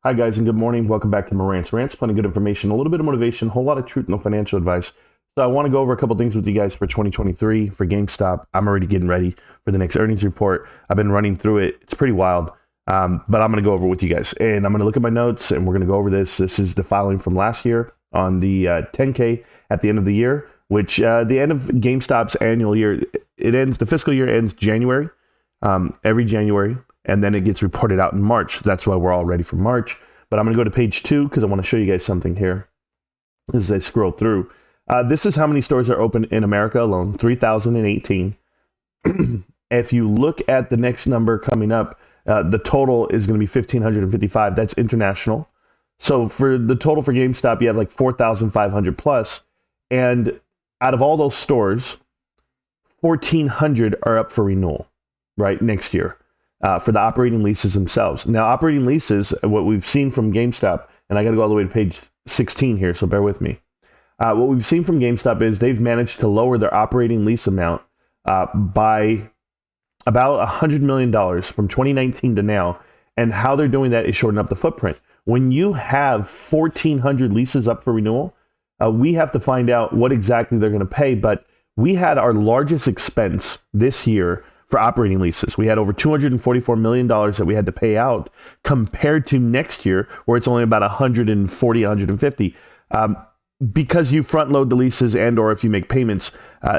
Hi, guys, and good morning. Welcome back to Morant's Rants. Plenty of good information, a little bit of motivation, a whole lot of truth, no financial advice. So I want to go over a couple things with you guys for 2023 for GameStop. I'm already getting ready for the next earnings report. I've been running through it. It's pretty wild, but I'm going to go over it with you guys. And I'm going to look at my notes, and we're going to go over this. This is the filing from last year on the 10K at the end of the year, which the end of GameStop's annual year, it ends, the fiscal year ends January, every January. And then it gets reported out in March. That's why we're all ready for March. But I'm going to go to page 2 because I want to show you guys something here as I scroll through. This is how many stores are open in America alone, 3,018. If you look at the next number coming up, the total is going to be 1,555. That's international. So for the total for GameStop, you have like 4,500 plus. And out of all those stores, 1,400 are up for renewal, right, next year. For the operating leases themselves. Now, operating leases, what we've seen from GameStop, and I got to go all the way to page 16 here, so bear with me. What we've seen from GameStop is they've managed to lower their operating lease amount by about $100 million from 2019 to now. And how they're doing that is shortening up the footprint. When you have 1,400 leases up for renewal, we have to find out what exactly they're going to pay. But we had our largest expense this year for operating leases. We had over $244 million that we had to pay out compared to next year where it's only about 140, 150. Because you front load the leases and or if you make payments,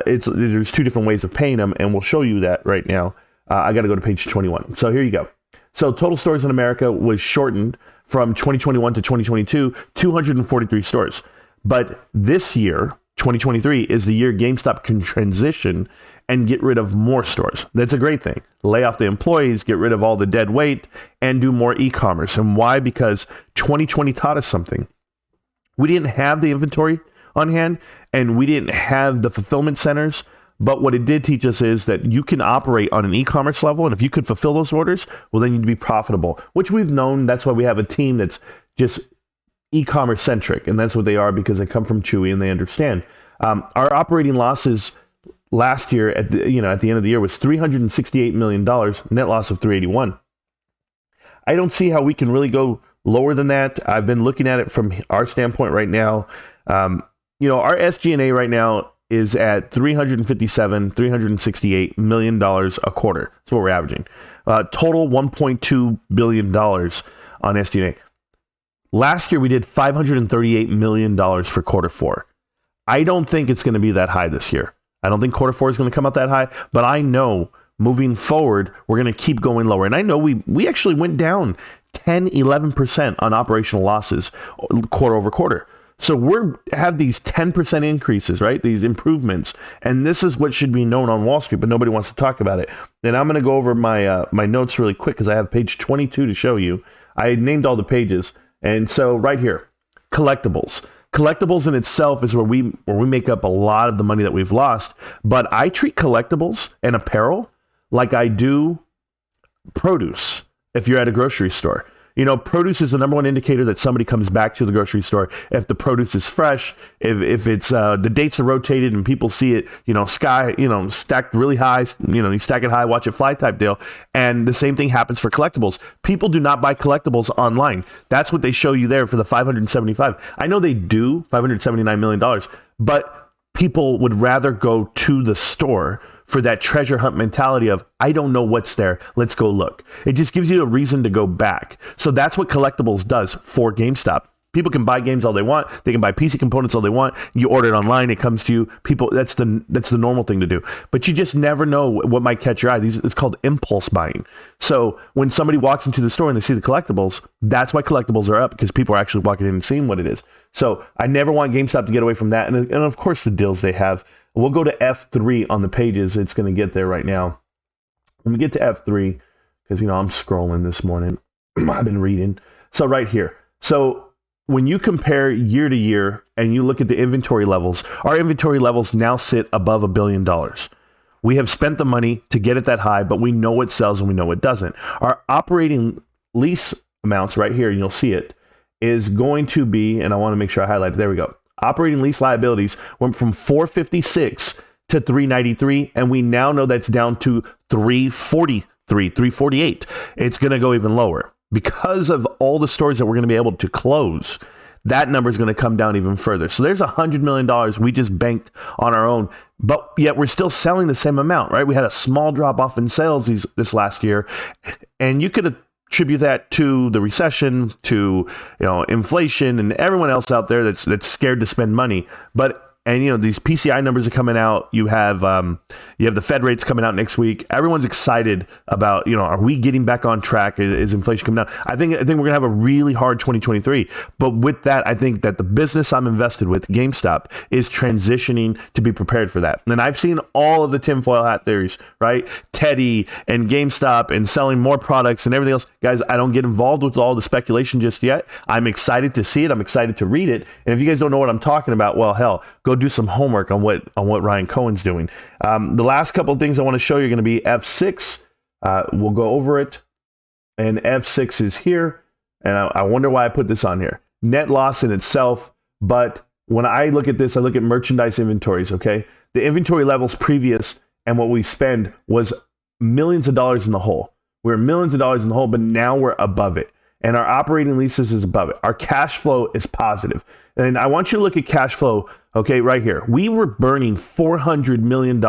there's two different ways of paying them, and we'll show you that right now. I got to go to page 21. So here you go. So total stores in America was shortened from 2021 to 2022, 243 stores. But this year, 2023, is the year GameStop can transition and get rid of more stores. That's a great thing. Lay off the employees, get rid of all the dead weight, and do more e-commerce. And why? Because 2020 taught us something. We didn't have the inventory on hand, and we didn't have the fulfillment centers. But what it did teach us is that you can operate on an e-commerce level, and if you could fulfill those orders, well, then you'd be profitable, which we've known. That's why we have a team that's just e-commerce centric, and that's what they are because they come from Chewy and they understand. Our operating losses last year at the end of the year was $368 million, net loss of 381. I don't see how we can really go lower than that. I've been looking at it from our standpoint right now. Our SG&A right now is at $368 million a quarter. That's what we're averaging. Total $1.2 billion on SG&A. Last year, we did $538 million for quarter 4. I don't think it's going to be that high this year. I don't think quarter 4 is going to come out that high, but I know moving forward, we're going to keep going lower. And I know we actually went down 10, 11% on operational losses quarter over quarter. So we have these 10% increases, right? These improvements. And this is what should be known on Wall Street, but nobody wants to talk about it. And I'm going to go over my notes really quick because I have page 22 to show you. I named all the pages. And so right here, collectibles. Collectibles in itself is where we make up a lot of the money that we've lost. But I treat collectibles and apparel like I do produce if you're at a grocery store. Produce is the number one indicator that somebody comes back to the grocery store. If the produce is fresh, if it's the dates are rotated and people see it, stacked really high, you stack it high, watch it fly type deal. And the same thing happens for collectibles. People do not buy collectibles online. That's what they show you there for the 575. I know they do $579 million, but people would rather go to the store for that treasure hunt mentality of, I don't know what's there, let's go look. It just gives you a reason to go back. So that's what collectibles does for GameStop. People can buy games all they want. They can buy PC components all they want. You order it online, it comes to you. People, that's the normal thing to do. But you just never know what might catch your eye. It's called impulse buying. So when somebody walks into the store and they see the collectibles, that's why collectibles are up, because people are actually walking in and seeing what it is. So I never want GameStop to get away from that. And of course, the deals they have. We'll go to F3 on the pages. It's going to get there right now. When we get to F3, because, I'm scrolling this morning. I've been reading. So right here. So when you compare year to year and you look at the inventory levels, our inventory levels now sit above $1 billion. We have spent the money to get it that high, but we know what sells and we know what doesn't. Our operating lease amounts right here, and you'll see it, is going to be, and I want to make sure I highlight it. There we go. Operating lease liabilities went from 456 to 393, and we now know that's down to 343, 348. It's going to go even lower because of all the stores that we're going to be able to close, that number is going to come down even further. So there's $100 million we just banked on our own, but yet we're still selling the same amount, right? We had a small drop off in sales this last year, and you could attribute that to the recession, to inflation, and everyone else out there that's scared to spend money. And these PCI numbers are coming out. You have the Fed rates coming out next week. Everyone's excited about are we getting back on track? Is inflation coming down? I think we're gonna have a really hard 2023. But with that, I think that the business I'm invested with, GameStop, is transitioning to be prepared for that. And I've seen all of the tinfoil hat theories, right? Teddy and GameStop and selling more products and everything else. Guys, I don't get involved with all the speculation just yet. I'm excited to see it. I'm excited to read it. And if you guys don't know what I'm talking about, well, hell, go do some homework on what Ryan Cohen's doing. The last couple of things I want to show you are going to be F6. We'll go over it. And F6 is here. And I wonder why I put this on here. Net loss in itself. But when I look at this, I look at merchandise inventories, okay? The inventory levels previous and what we spend was millions of dollars in the hole. We're millions of dollars in the hole, but now we're above it. And our operating leases is above it. Our cash flow is positive. And I want you to look at cash flow, okay, right here. We were burning $400 million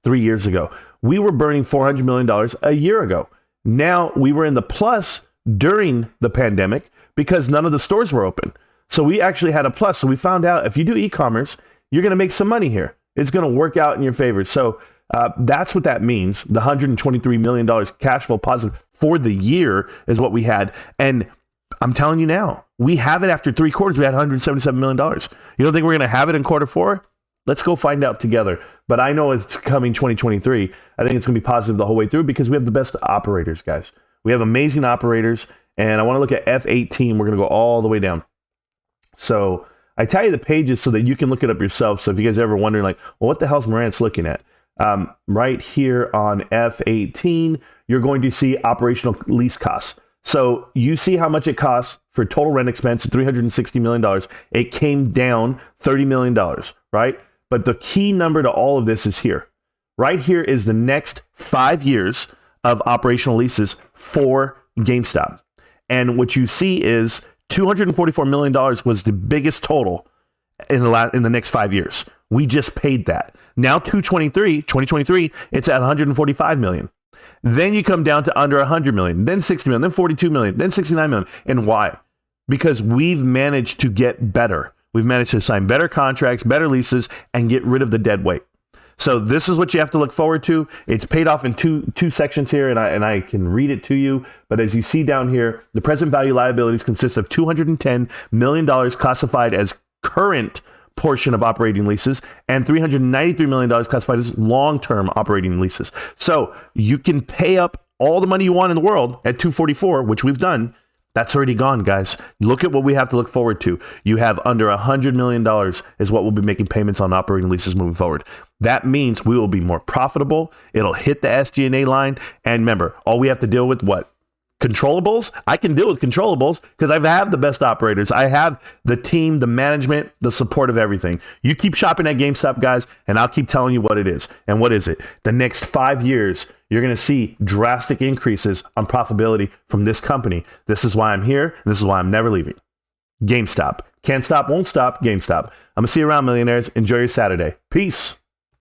3 years ago. We were burning $400 million a year ago. Now we were in the plus during the pandemic because none of the stores were open. So we actually had a plus. So we found out if you do e-commerce, you're going to make some money here. It's going to work out in your favor. So that's what that means. The $123 million cash flow positive for the year is what we had. And I'm telling you now, we have it after 3 quarters. We had $177 million. You don't think we're going to have it in quarter 4? Let's go find out together. But I know it's coming 2023. I think it's going to be positive the whole way through because we have the best operators, guys. We have amazing operators. And I want to look at F18. We're going to go all the way down. So I tell you the pages so that you can look it up yourself. So if you guys are ever wondering, like, well, what the hell's Marantz looking at? Right here on F18, you're going to see operational lease costs. So you see how much it costs for total rent expense of $360 million. It came down $30 million, right? But the key number to all of this is here. Right here is the next 5 years of operational leases for GameStop. And what you see is $244 million was the biggest total in the next 5 years. We just paid that. Now 2023, it's at $145 million. Then you come down to under $100 million, then $60 million, then $42 million, then $69 million. And why? Because we've managed to get better. We've managed to sign better contracts, better leases, and get rid of the dead weight. So this is what you have to look forward to. It's paid off in two sections here, and I can read it to you. But as you see down here, the present value liabilities consist of $210 million classified as current portion of operating leases and $393 million classified as long-term operating leases. So you can pay up all the money you want in the world at 244, which we've done. That's already gone, guys. Look at what we have to look forward to. You have under $100 million is what we'll be making payments on operating leases moving forward. That means we will be more profitable. It'll hit the SG&A line. And remember, all we have to deal with what? Controllables? I can deal with controllables because I have the best operators. I have the team, the management, the support of everything. You keep shopping at GameStop, guys, and I'll keep telling you what it is. And what is it? The next 5 years, you're going to see drastic increases on profitability from this company. This is why I'm here. And this is why I'm never leaving. GameStop. Can't stop, won't stop. GameStop. I'm going to see you around, millionaires. Enjoy your Saturday. Peace.